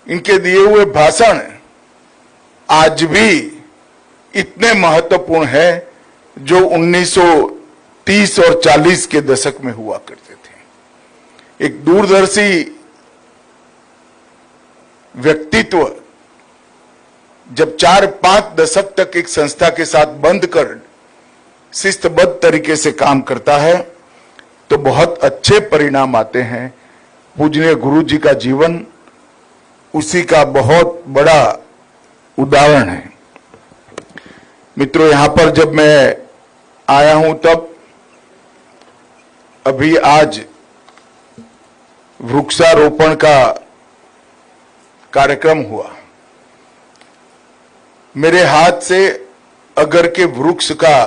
इनके दिए हुए भाषण आज भी इतने महत्वपूर्ण है जो 1930 और 40 के दशक में हुआ करते थे। एक दूरदर्शी व्यक्तित्व जब 4-5 दशक तक एक संस्था के साथ बंद कर शिस्तबद्ध तरीके से काम करता है तो बहुत अच्छे परिणाम आते हैं। पूजनीय गुरु जी का जीवन उसी का बहुत बड़ा उदाहरण है। मित्रों, यहां पर जब मैं आया हूं तब अभी आज वृक्षारोपण का कार्यक्रम हुआ। मेरे हाथ से अगर के वृक्ष का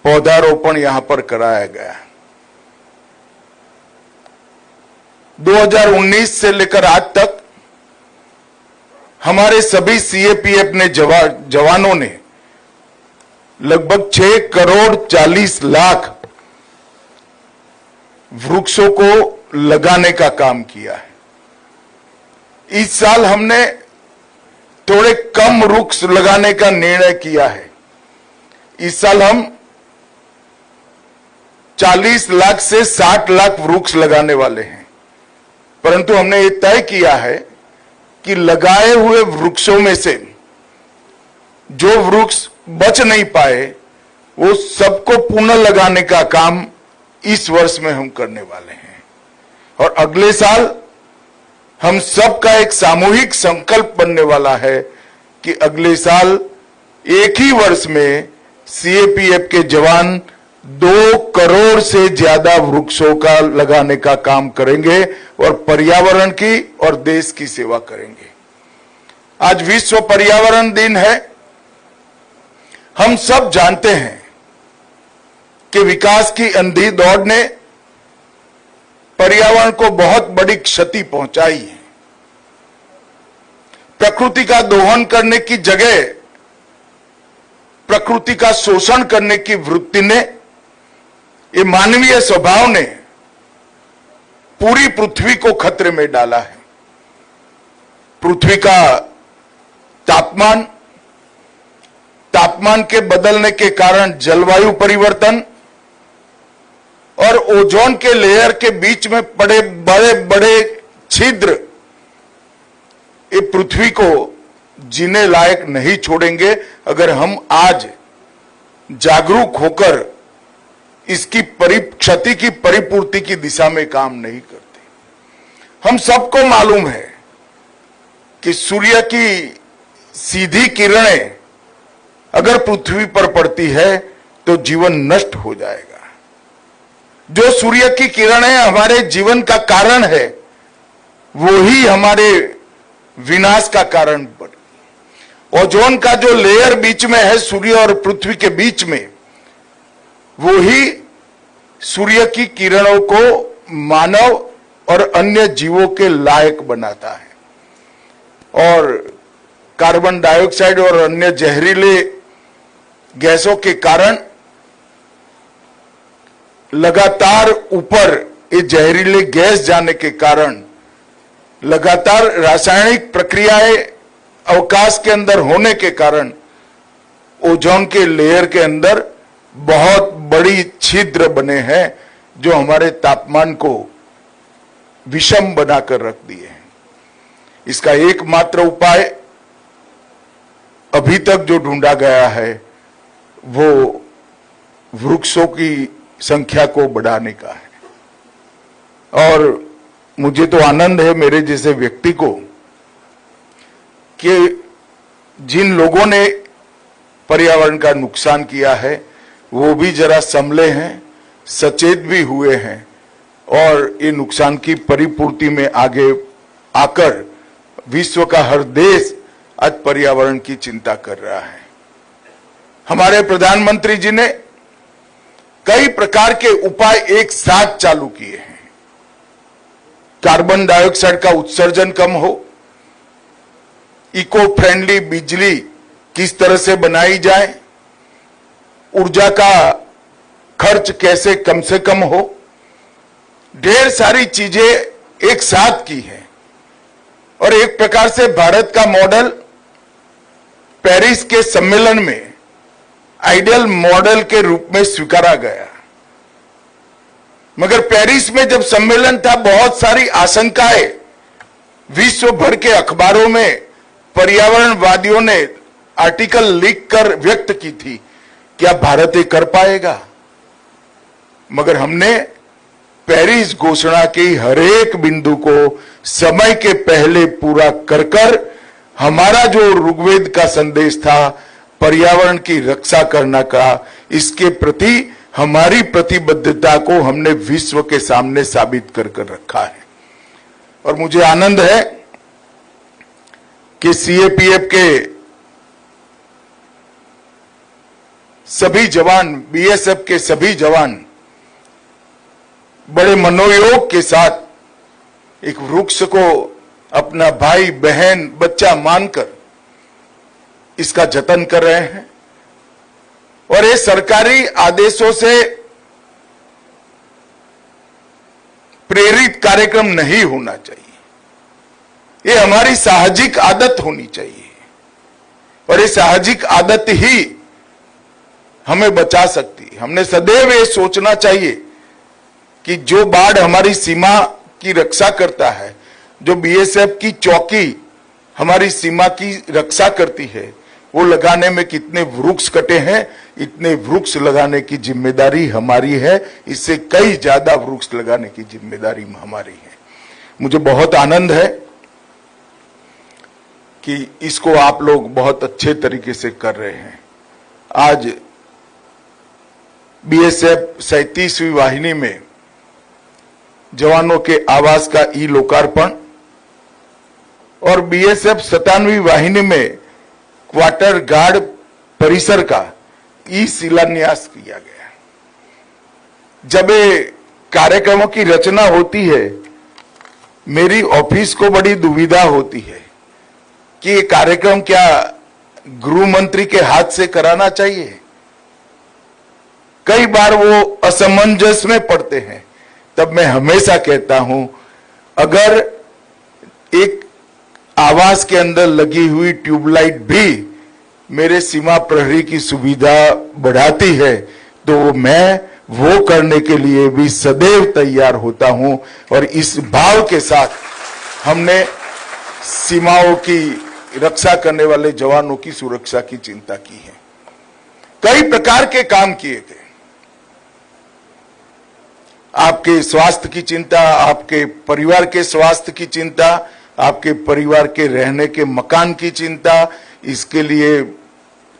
पौधारोपण यहां पर कराया गया। 2019 से लेकर आज तक हमारे सभी सीएपीएफ ने जवानों ने लगभग 6 करोड़ 40 लाख वृक्षों को लगाने का काम किया है। इस साल हमने थोड़े कम वृक्ष लगाने का निर्णय किया है। इस साल हम 40 लाख से 60 लाख वृक्ष लगाने वाले हैं, परंतु हमने ये तय किया है कि लगाए हुए वृक्षों में से जो वृक्ष बच नहीं पाए वो सबको पुनः लगाने का काम इस वर्ष में हम करने वाले हैं। और अगले साल हम सबका एक सामूहिक संकल्प बनने वाला है कि अगले साल एक ही वर्ष में सीएपीएफ के जवान 2 करोड़ से ज्यादा वृक्षों का लगाने का काम करेंगे और पर्यावरण की और देश की सेवा करेंगे। आज विश्व पर्यावरण दिन है। हम सब जानते हैं कि विकास की अंधी दौड़ ने पर्यावरण को बहुत बड़ी क्षति पहुंचाई है। प्रकृति का दोहन करने की जगह प्रकृति का शोषण करने की वृत्ति ने, ये मानवीय स्वभाव ने पूरी पृथ्वी को खतरे में डाला है। पृथ्वी का तापमान के बदलने के कारण जलवायु परिवर्तन और ओजोन के लेयर के बीच में पड़े बड़े बड़े छिद्र ये पृथ्वी को जीने लायक नहीं छोड़ेंगे अगर हम आज जागरूक होकर इसकी क्षति की परिपूर्ति की दिशा में काम नहीं करते। हम सबको मालूम है कि सूर्य की सीधी किरणें अगर पृथ्वी पर पड़ती है तो जीवन नष्ट हो जाएगा। जो सूर्य की किरणें हमारे जीवन का कारण है वो ही हमारे विनाश का कारण बने। ओजोन का जो लेयर बीच में है सूर्य और पृथ्वी के बीच में, वो ही सूर्य की किरणों को मानव और अन्य जीवों के लायक बनाता है। और कार्बन डाइऑक्साइड और अन्य जहरीले गैसों के कारण लगातार ऊपर ये जहरीले गैस जाने के कारण लगातार रासायनिक प्रक्रियाएं अवकाश के अंदर होने के कारण ओजोन के लेयर के अंदर बहुत बड़ी छिद्र बने हैं जो हमारे तापमान को विषम बनाकर रख दिए हैं। इसका एकमात्र उपाय अभी तक जो ढूंढा गया है वो वृक्षों की संख्या को बढ़ाने का है। और मुझे तो आनंद है मेरे जैसे व्यक्ति को कि जिन लोगों ने पर्यावरण का नुकसान किया है वो भी जरा संभले हैं, सचेत भी हुए हैं और ये नुकसान की परिपूर्ति में आगे आकर विश्व का हर देश आज पर्यावरण की चिंता कर रहा है। हमारे प्रधानमंत्री जी ने कई प्रकार के उपाय एक साथ चालू किए हैं। कार्बन डाइऑक्साइड का उत्सर्जन कम हो, इको फ्रेंडली बिजली किस तरह से बनाई जाए, ऊर्जा का खर्च कैसे कम से कम हो, ढेर सारी चीजें एक साथ की है और एक प्रकार से भारत का मॉडल पेरिस के सम्मेलन में आइडियल मॉडल के रूप में स्वीकारा गया। मगर पेरिस में जब सम्मेलन था, बहुत सारी आशंकाएं विश्व भर के अखबारों में पर्यावरणवादियों ने आर्टिकल लिख कर व्यक्त की थी, क्या भारत ये कर पाएगा? मगर हमने पेरिस घोषणा की हर एक बिंदु को समय के पहले पूरा कर हमारा जो ऋग्वेद का संदेश था पर्यावरण की रक्षा करना का, इसके प्रति हमारी प्रतिबद्धता को हमने विश्व के सामने साबित कर रखा है। और मुझे आनंद है कि सीएपीएफ के सभी जवान, बीएसएफ के सभी जवान बड़े मनोयोग के साथ एक वृक्ष को अपना भाई बहन बच्चा मानकर इसका जतन कर रहे हैं। और ये सरकारी आदेशों से प्रेरित कार्यक्रम नहीं होना चाहिए, ये हमारी साहजिक आदत होनी चाहिए। और ये साहजिक आदत ही हमें बचा सकती है। हमने सदैव ये सोचना चाहिए कि जो बाढ़ हमारी सीमा की रक्षा करता है, जो बीएसएफ की चौकी हमारी सीमा की रक्षा करती है, वो लगाने में कितने वृक्ष कटे हैं, इतने वृक्ष लगाने की जिम्मेदारी हमारी है। इससे कई ज्यादा वृक्ष लगाने की जिम्मेदारी हमारी है। मुझे बहुत आनंद है कि इसको आप लोग बहुत अच्छे तरीके से कर रहे हैं। आज बीएसएफ 37वीं वाहिनी में जवानों के आवास का ई लोकार्पण और बीएसएफ 57वीं वाहिनी में क्वार्टर गार्ड परिसर का ई शिलान्यास किया गया। जब ये कार्यक्रमों की रचना होती है, मेरी ऑफिस को बड़ी दुविधा होती है कि ये कार्यक्रम क्या गृह मंत्री के हाथ से कराना चाहिए। कई बार वो असमंजस में पड़ते हैं। तब मैं हमेशा कहता हूं, अगर एक आवास के अंदर लगी हुई ट्यूबलाइट भी मेरे सीमा प्रहरी की सुविधा बढ़ाती है, तो मैं वो करने के लिए भी सदैव तैयार होता हूं। और इस भाव के साथ हमने सीमाओं की रक्षा करने वाले जवानों की सुरक्षा की चिंता की है। कई प्रकार के काम किए गए। आपके स्वास्थ्य की चिंता, आपके परिवार के स्वास्थ्य की चिंता, आपके परिवार के रहने के मकान की चिंता, इसके लिए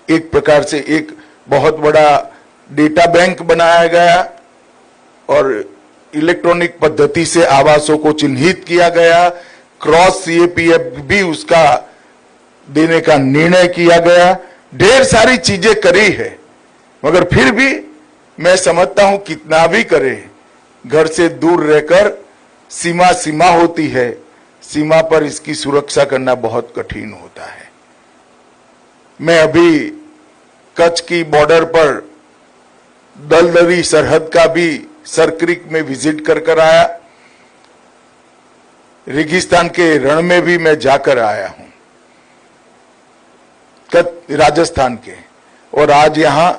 एक प्रकार से एक बहुत बड़ा डेटा बैंक बनाया गया और इलेक्ट्रॉनिक पद्धति से आवासों को चिन्हित किया गया। क्रॉस सीएपीएफ भी उसका देने का निर्णय किया गया। ढेर सारी चीजें करी है, मगर फिर भी मैं समझता हूं कितना भी करे, घर से दूर रहकर सीमा होती है, सीमा पर इसकी सुरक्षा करना बहुत कठिन होता है। मैं अभी कच्छ की बॉर्डर पर दलदली सरहद का भी सरक्रिक में विजिट कर आया। रेगिस्तान के रण में भी मैं जाकर आया हूं, राजस्थान के। और आज यहां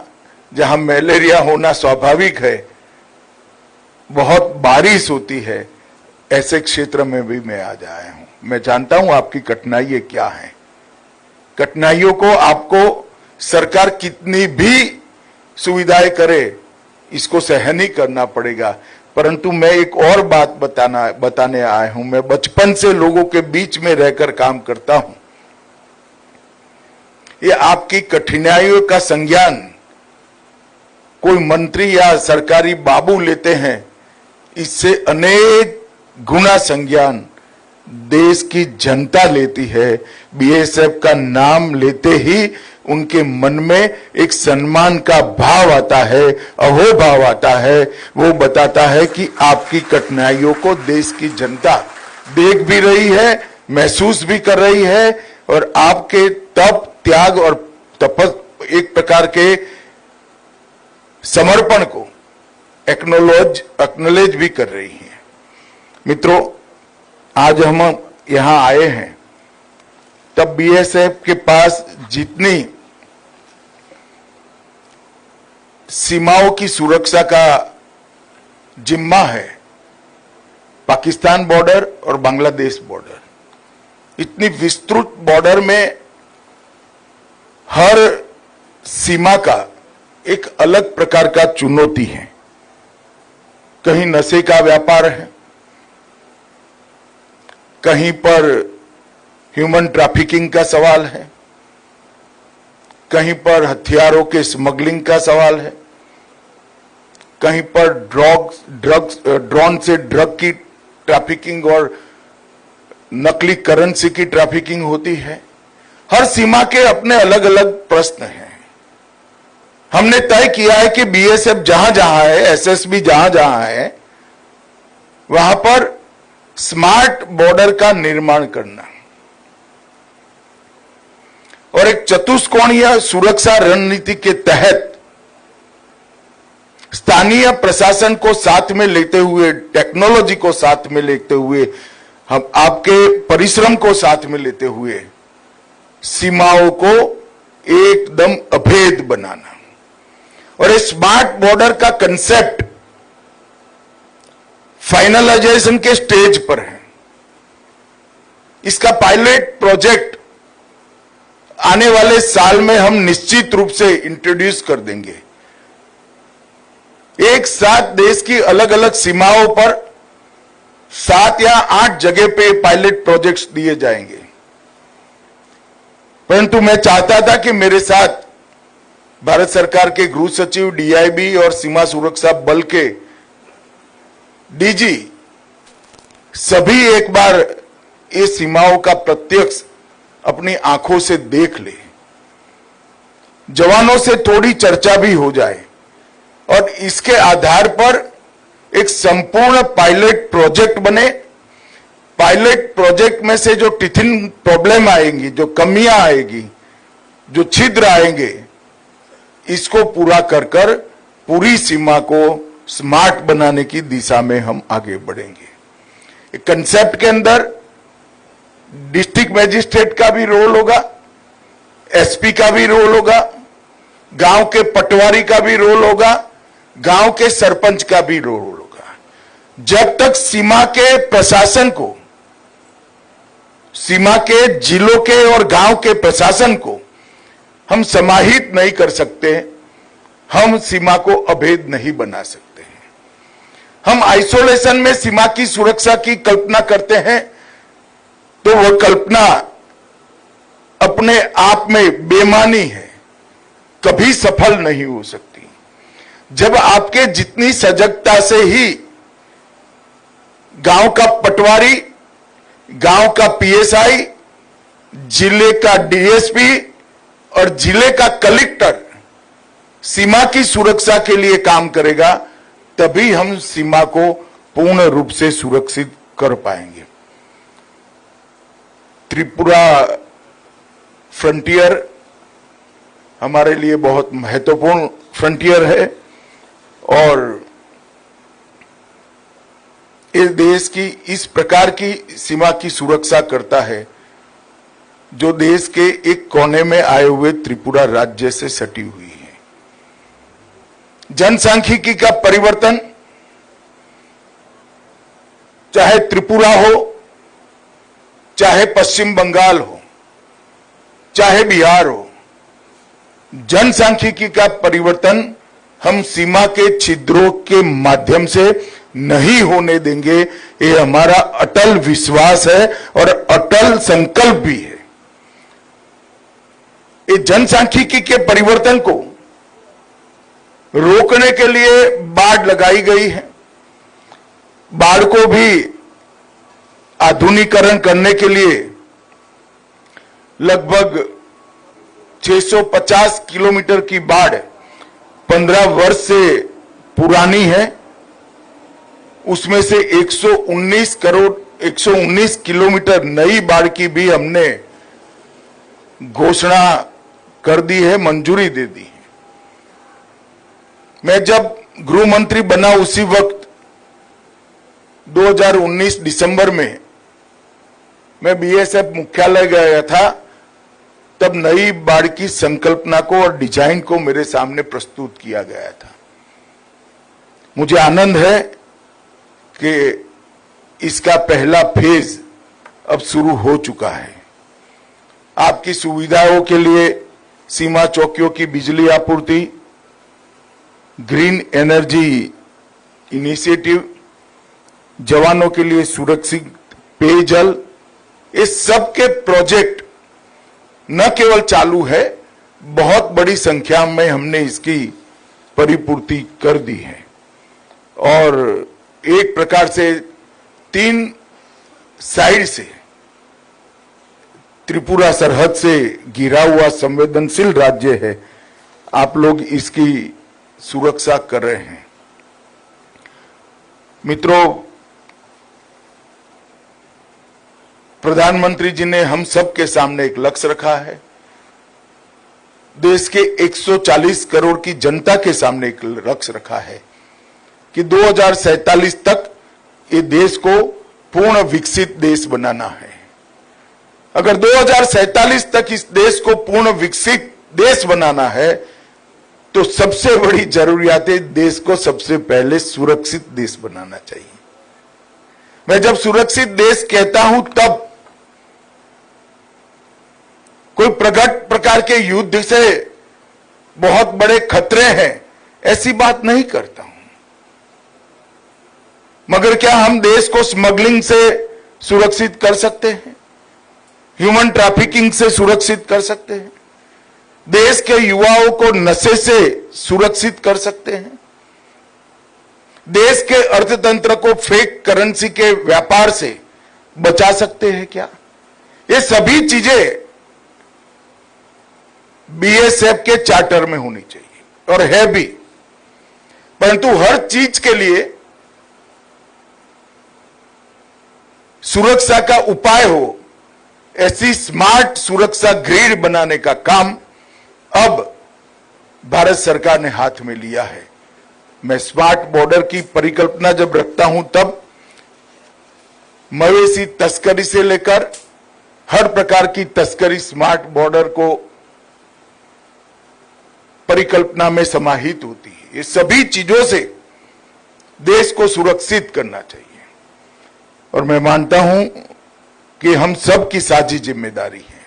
जहां मलेरिया होना स्वाभाविक है, बहुत बारिश होती है, ऐसे क्षेत्र में भी मैं आज आया हूं। मैं जानता हूं आपकी कठिनाइयां क्या हैं। कठिनाइयों को आपको सरकार कितनी भी सुविधाएं करे, इसको सहन ही करना पड़ेगा। परंतु मैं एक और बात बताने आया हूं। मैं बचपन से लोगों के बीच में रहकर काम करता हूं। ये आपकी कठिनाइयों का संज्ञान कोई मंत्री या सरकारी बाबू लेते हैं, इससे अनेक गुना संज्ञान देश की जनता लेती है। बीएसएफ का नाम लेते ही उनके मन में एक सम्मान का भाव आता है, अहोभाव आता है। वो बताता है कि आपकी कठिनाइयों को देश की जनता देख भी रही है, महसूस भी कर रही है, और आपके तप, त्याग और एक प्रकार के समर्पण को एक्नॉलेज भी कर रही है। मित्रों, आज हम यहां आए हैं तब बीएसएफ के पास जितनी सीमाओं की सुरक्षा का जिम्मा है, पाकिस्तान बॉर्डर और बांग्लादेश बॉर्डर, इतनी विस्तृत बॉर्डर में हर सीमा का एक अलग प्रकार का चुनौती है। कहीं नशे का व्यापार है, कहीं पर ह्यूमन ट्रैफिकिंग का सवाल है, कहीं पर हथियारों के स्मगलिंग का सवाल है, कहीं पर ड्रोन से ड्रग की ट्रैफिकिंग और नकली करेंसी की ट्रैफिकिंग होती है। हर सीमा के अपने अलग अलग प्रश्न हैं। हमने तय किया है कि बीएसएफ जहां जहां है, एसएसबी जहां जहां है, वहां पर स्मार्ट बॉर्डर का निर्माण करना और एक चतुष्कोणीय सुरक्षा रणनीति के तहत स्थानीय प्रशासन को साथ में लेते हुए, टेक्नोलॉजी को साथ में लेते हुए, हम आपके परिश्रम को साथ में लेते हुए सीमाओं को एकदम अभेद बनाना। और इस स्मार्ट बॉर्डर का कंसेप्ट फाइनलाइजेशन के स्टेज पर है। इसका पायलट प्रोजेक्ट आने वाले साल में हम निश्चित रूप से इंट्रोड्यूस कर देंगे। एक साथ देश की अलग अलग सीमाओं पर 7 या 8 जगह पे पायलट प्रोजेक्ट्स दिए जाएंगे। परंतु मैं चाहता था कि मेरे साथ भारत सरकार के गृह सचिव, डीआईबी और सीमा सुरक्षा बल के डीजी सभी एक बार इस सीमाओं का प्रत्यक्ष अपनी आंखों से देख ले, जवानों से थोड़ी चर्चा भी हो जाए और इसके आधार पर एक संपूर्ण पायलट प्रोजेक्ट बने। पायलट प्रोजेक्ट में से जो टिथिन प्रॉब्लम आएंगी, जो कमियां आएगी, जो छिद्र आएंगे, इसको पूरा कर पूरी सीमा को स्मार्ट बनाने की दिशा में हम आगे बढ़ेंगे। कंसेप्ट के अंदर डिस्ट्रिक्ट मैजिस्ट्रेट का भी रोल होगा, एसपी का भी रोल होगा, गांव के पटवारी का भी रोल होगा, गांव के सरपंच का भी रोल होगा। जब तक सीमा के प्रशासन को, सीमा के जिलों के और गांव के प्रशासन को हम समाहित नहीं कर सकते, हम सीमा को अभेद नहीं बना सकते हैं। हम आइसोलेशन में सीमा की सुरक्षा की कल्पना करते हैं तो वह कल्पना अपने आप में बेमानी है, कभी सफल नहीं हो सकती। जब आपके जितनी सजगता से ही गांव का पटवारी, गांव का पीएसआई, जिले का डीएसपी और जिले का कलेक्टर सीमा की सुरक्षा के लिए काम करेगा, तभी हम सीमा को पूर्ण रूप से सुरक्षित कर पाएंगे। त्रिपुरा फ्रंटियर हमारे लिए बहुत महत्वपूर्ण फ्रंटियर है और इस देश की इस प्रकार की सीमा की सुरक्षा करता है जो देश के एक कोने में आए हुए त्रिपुरा राज्य से सटी हुई है। जनसांख्यिकी का परिवर्तन, चाहे त्रिपुरा हो, चाहे पश्चिम बंगाल हो, चाहे बिहार हो, जनसांख्यिकी का परिवर्तन हम सीमा के छिद्रों के माध्यम से नहीं होने देंगे। ये हमारा अटल विश्वास है और अटल संकल्प भी है। इस जनसांख्यिकी के परिवर्तन को रोकने के लिए बाड़ लगाई गई है। बाड़ को भी आधुनिकीकरण करने के लिए लगभग 650 किलोमीटर की बाड़ 15 वर्ष से पुरानी है। उसमें से 119 किलोमीटर नई बाड़ की भी हमने घोषणा कर दी है, मंजूरी दे दी है। मैं जब गृह मंत्री बना उसी वक्त 2019 दिसंबर में मैं बीएसएफ मुख्यालय गया था तब नई बाढ़ की संकल्पना को और डिजाइन को मेरे सामने प्रस्तुत किया गया था। मुझे आनंद है कि इसका पहला फेज अब शुरू हो चुका है। आपकी सुविधाओं के लिए सीमा चौकियों की बिजली आपूर्ति, ग्रीन एनर्जी इनिशिएटिव, जवानों के लिए सुरक्षित पेयजल, इस सब के प्रोजेक्ट न केवल चालू है, बहुत बड़ी संख्या में हमने इसकी परिपूर्ति कर दी है। और एक प्रकार से 3 साइड से त्रिपुरा सरहद से घिरा हुआ संवेदनशील राज्य है, आप लोग इसकी सुरक्षा कर रहे हैं। मित्रों, प्रधानमंत्री जी ने हम सब के सामने एक लक्ष्य रखा है। देश के 140 करोड़ की जनता के सामने एक लक्ष्य रखा है कि 2047 तक ये देश को पूर्ण विकसित देश बनाना है। अगर 2047 तक इस देश को पूर्ण विकसित देश बनाना है तो सबसे बड़ी जरूरियात है, देश को सबसे पहले सुरक्षित देश बनाना चाहिए। मैं जब सुरक्षित देश कहता हूं तब कोई प्रकट प्रकार के युद्ध से बहुत बड़े खतरे हैं ऐसी बात नहीं करता हूं, मगर क्या हम देश को स्मगलिंग से सुरक्षित कर सकते हैं? ह्यूमन ट्रैफिकिंग से सुरक्षित कर सकते हैं? देश के युवाओं को नशे से सुरक्षित कर सकते हैं? देश के अर्थतंत्र को फेक करेंसी के व्यापार से बचा सकते हैं क्या? ये सभी चीजें बीएसएफ के चार्टर में होनी चाहिए और है भी, परंतु हर चीज के लिए सुरक्षा का उपाय हो, ऐसी स्मार्ट सुरक्षा ग्रिड बनाने का काम अब भारत सरकार ने हाथ में लिया है। मैं स्मार्ट बॉर्डर की परिकल्पना जब रखता हूं तब मवेशी तस्करी से लेकर हर प्रकार की तस्करी स्मार्ट बॉर्डर को परिकल्पना में समाहित होती है। ये सभी चीजों से देश को सुरक्षित करना चाहिए और मैं मानता हूं कि हम सब की साझी जिम्मेदारी है।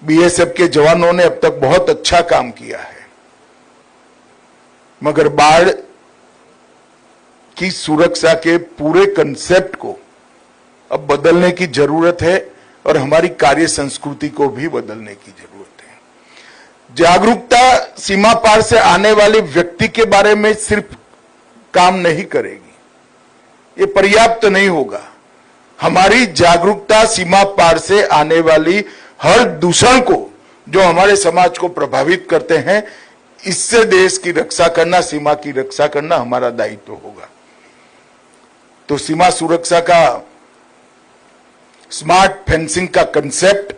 बीएसएफ के जवानों ने अब तक बहुत अच्छा काम किया है, मगर बाढ़ की सुरक्षा के पूरे कंसेप्ट को अब बदलने की जरूरत है और हमारी कार्य संस्कृति को भी बदलने की जरूरत है। जागरूकता सीमा पार से आने वाले व्यक्ति के बारे में सिर्फ काम नहीं करेगी, ये पर्याप्त नहीं होगा। हमारी जागरूकता सीमा पार से आने वाली हर दूषण को जो हमारे समाज को प्रभावित करते हैं, इससे देश की रक्षा करना, सीमा की रक्षा करना हमारा दायित्व होगा। तो सीमा सुरक्षा का स्मार्ट फेंसिंग का कंसेप्ट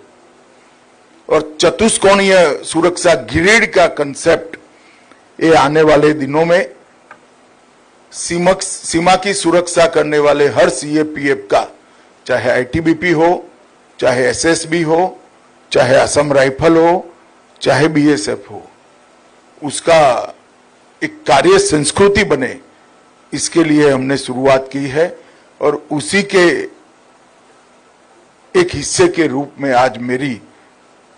और चतुष्कोणीय सुरक्षा ग्रिड का कंसेप्ट, ये आने वाले दिनों में सीमा की सुरक्षा करने वाले हर सीएपीएफ का, चाहे आईटीबीपी हो, चाहे एसएसबी हो, चाहे असम राइफल हो, चाहे बीएसएफ हो, उसका एक कार्य संस्कृति बने, इसके लिए हमने शुरुआत की है। और उसी के एक हिस्से के रूप में आज मेरी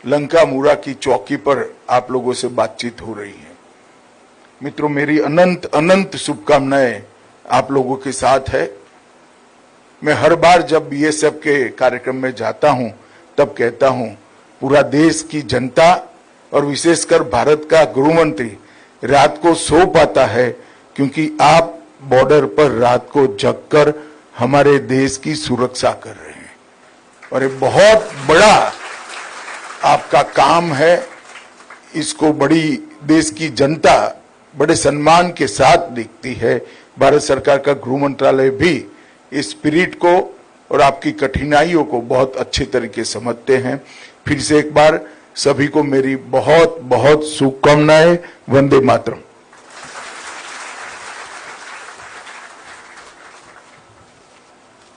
लंका मुरा की चौकी पर आप लोगों से बातचीत हो रही है। मित्रों, मेरी अनंत अनंत शुभकामनाएं आप लोगों के साथ है। मैं हर बार जब बीएसएफ के कार्यक्रम में जाता हूं तब कहता हूं, पूरा देश की जनता और विशेषकर भारत का गृह मंत्री रात को सो पाता है क्योंकि आप बॉर्डर पर रात को जगकर हमारे देश की सुरक्षा कर रहे हैं और ये बहुत बड़ा आपका काम है। इसको बड़ी देश की जनता बड़े सम्मान के साथ देखती है। भारत सरकार का गृह मंत्रालय भी इस स्पिरिट को और आपकी कठिनाइयों को बहुत अच्छे तरीके से समझते हैं। फिर से एक बार सभी को मेरी बहुत बहुत शुभकामनाएं। वंदे मातरम।